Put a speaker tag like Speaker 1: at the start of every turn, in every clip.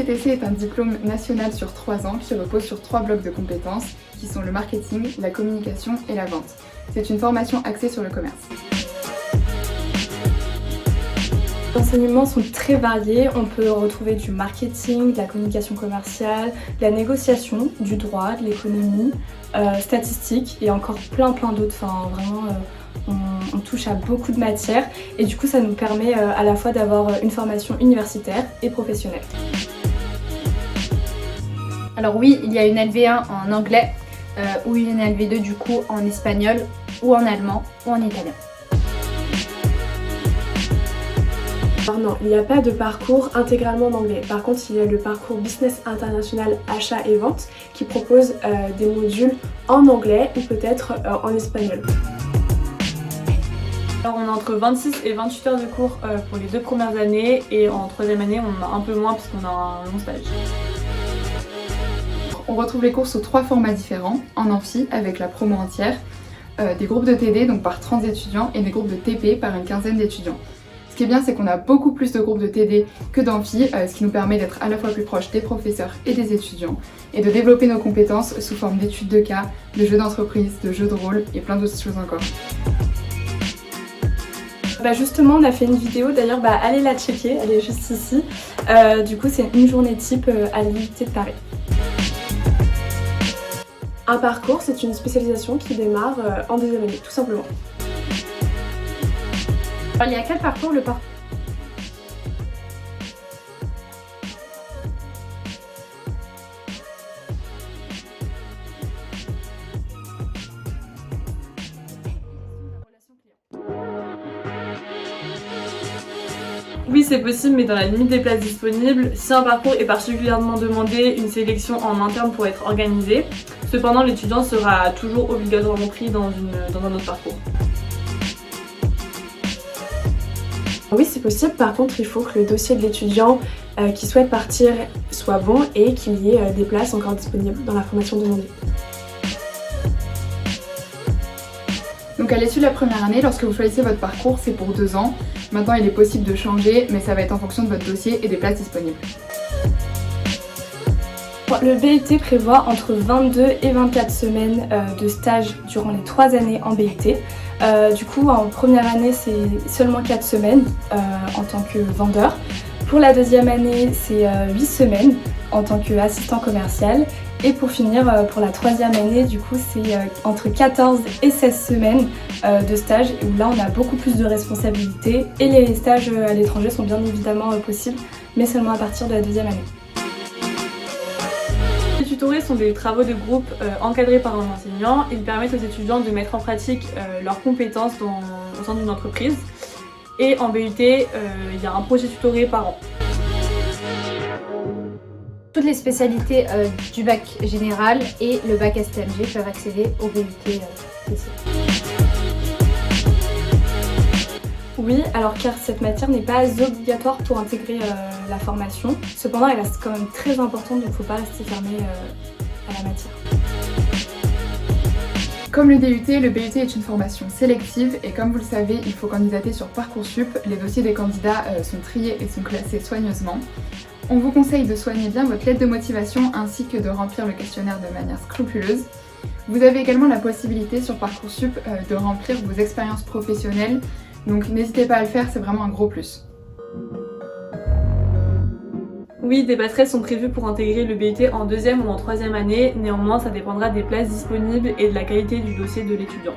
Speaker 1: BTC est un diplôme national sur 3 ans qui repose sur 3 blocs de compétences qui sont le marketing, la communication et la vente. C'est une formation axée sur le commerce.
Speaker 2: Les enseignements sont très variés, on peut retrouver du marketing, de la communication commerciale, de la négociation, du droit, de l'économie, statistiques et encore plein d'autres. Enfin, vraiment, on touche à beaucoup de matières et du coup ça nous permet à la fois d'avoir une formation universitaire et professionnelle.
Speaker 3: Alors oui, il y a une LV1 en anglais ou une LV2 du coup en espagnol ou en allemand ou en italien.
Speaker 2: Alors non, il n'y a pas de parcours intégralement en anglais. Par contre, il y a le parcours Business International Achat et Vente qui propose des modules en anglais ou peut-être en espagnol.
Speaker 4: Alors on a entre 26 et 28 heures de cours pour les 2 premières années et en 3e année on a un peu moins parce qu'on a un long stage.
Speaker 1: On retrouve les cours sous 3 formats différents, en amphi avec la promo entière, des groupes de TD donc par 30 étudiants et des groupes de TP par une quinzaine d'étudiants. Ce qui est bien, c'est qu'on a beaucoup plus de groupes de TD que d'amphi, ce qui nous permet d'être à la fois plus proche des professeurs et des étudiants et de développer nos compétences sous forme d'études de cas, de jeux d'entreprise, de jeux de rôle et plein d'autres choses encore.
Speaker 2: Justement, on a fait une vidéo, d'ailleurs allez la checker, elle est juste ici. Du coup, c'est une journée type à l'IUT de Paris. Un parcours, c'est une spécialisation qui démarre en 2e année, tout simplement.
Speaker 3: Alors, il y a quel parcours? Le parcours.
Speaker 4: Oui, c'est possible, mais dans la limite des places disponibles. Si un parcours est particulièrement demandé, une sélection en interne pourrait être organisée. Cependant, l'étudiant sera toujours obligatoirement pris dans un autre parcours.
Speaker 2: Oui, c'est possible. Par contre, il faut que le dossier de l'étudiant qui souhaite partir soit bon et qu'il y ait des places encore disponibles dans la formation demandée.
Speaker 1: Donc à l'issue de la première année, lorsque vous choisissez votre parcours, c'est pour 2 ans. Maintenant, il est possible de changer, mais ça va être en fonction de votre dossier et des places disponibles.
Speaker 2: Le BUT prévoit entre 22 et 24 semaines de stage durant les 3 années en BUT. Du coup, en première année, c'est seulement 4 semaines en tant que vendeur. Pour la 2e année, c'est 8 semaines en tant qu'assistant commercial. Et pour finir, pour la 3e année, du coup, c'est entre 14 et 16 semaines de stage où là, on a beaucoup plus de responsabilités. Et les stages à l'étranger sont bien évidemment possibles, mais seulement à partir de la 2e année.
Speaker 4: Les tutorés sont des travaux de groupe encadrés par un enseignant. Ils permettent aux étudiants de mettre en pratique leurs compétences au sein d'une entreprise. Et en BUT, il y a un projet tutoré par an.
Speaker 3: Toutes les spécialités du bac général et le bac STMG peuvent accéder au BUT TC.
Speaker 2: Oui, alors car cette matière n'est pas obligatoire pour intégrer la formation. Cependant, elle reste quand même très importante, donc il ne faut pas rester fermé à la matière.
Speaker 1: Comme le DUT, le BUT est une formation sélective et comme vous le savez, il faut candidater sur Parcoursup. Les dossiers des candidats sont triés et sont classés soigneusement. On vous conseille de soigner bien votre lettre de motivation ainsi que de remplir le questionnaire de manière scrupuleuse. Vous avez également la possibilité sur Parcoursup de remplir vos expériences professionnelles, donc n'hésitez pas à le faire, c'est vraiment un gros plus.
Speaker 4: Oui, des passerelles sont prévues pour intégrer le BUT en 2e ou en 3e année, néanmoins ça dépendra des places disponibles et de la qualité du dossier de l'étudiant.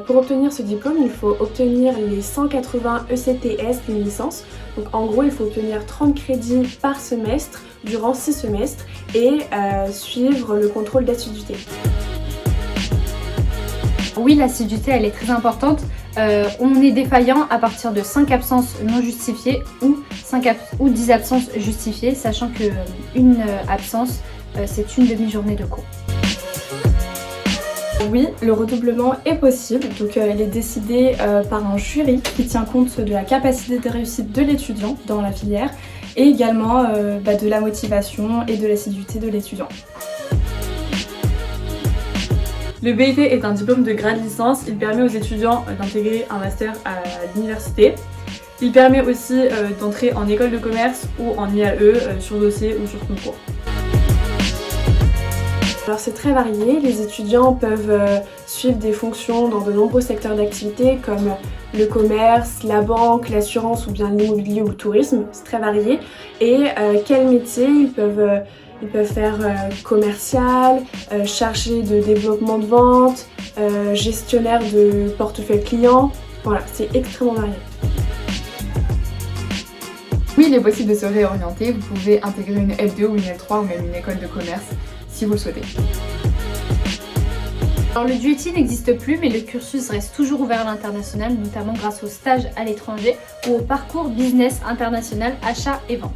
Speaker 2: Pour obtenir ce diplôme, il faut obtenir les 180 ECTS d'une licence. Donc en gros, il faut obtenir 30 crédits par semestre durant 6 semestres et suivre le contrôle d'assiduité.
Speaker 3: Oui, l'assiduité, elle est très importante. On est défaillant à partir de 5 absences non justifiées ou 10 absences justifiées, sachant qu'une absence, c'est une demi-journée de cours.
Speaker 2: Oui, le redoublement est possible, donc il est décidé par un jury qui tient compte de la capacité de réussite de l'étudiant dans la filière et également de la motivation et de l'assiduité de l'étudiant.
Speaker 4: Le BUT est un diplôme de grade licence, il permet aux étudiants d'intégrer un master à l'université. Il permet aussi d'entrer en école de commerce ou en IAE sur dossier ou sur concours.
Speaker 2: Alors c'est très varié, les étudiants peuvent suivre des fonctions dans de nombreux secteurs d'activité comme le commerce, la banque, l'assurance ou bien l'immobilier ou le tourisme, c'est très varié. Et quel métier ils peuvent faire commercial, chargé de développement de vente, gestionnaire de portefeuille client, voilà, c'est extrêmement varié.
Speaker 1: Oui, il est possible de se réorienter, vous pouvez intégrer une L2 ou une L3 ou même une école de commerce si vous le souhaitez.
Speaker 3: Alors le DUETI n'existe plus, mais le cursus reste toujours ouvert à l'international, notamment grâce aux stages à l'étranger ou au parcours business international achat et vente.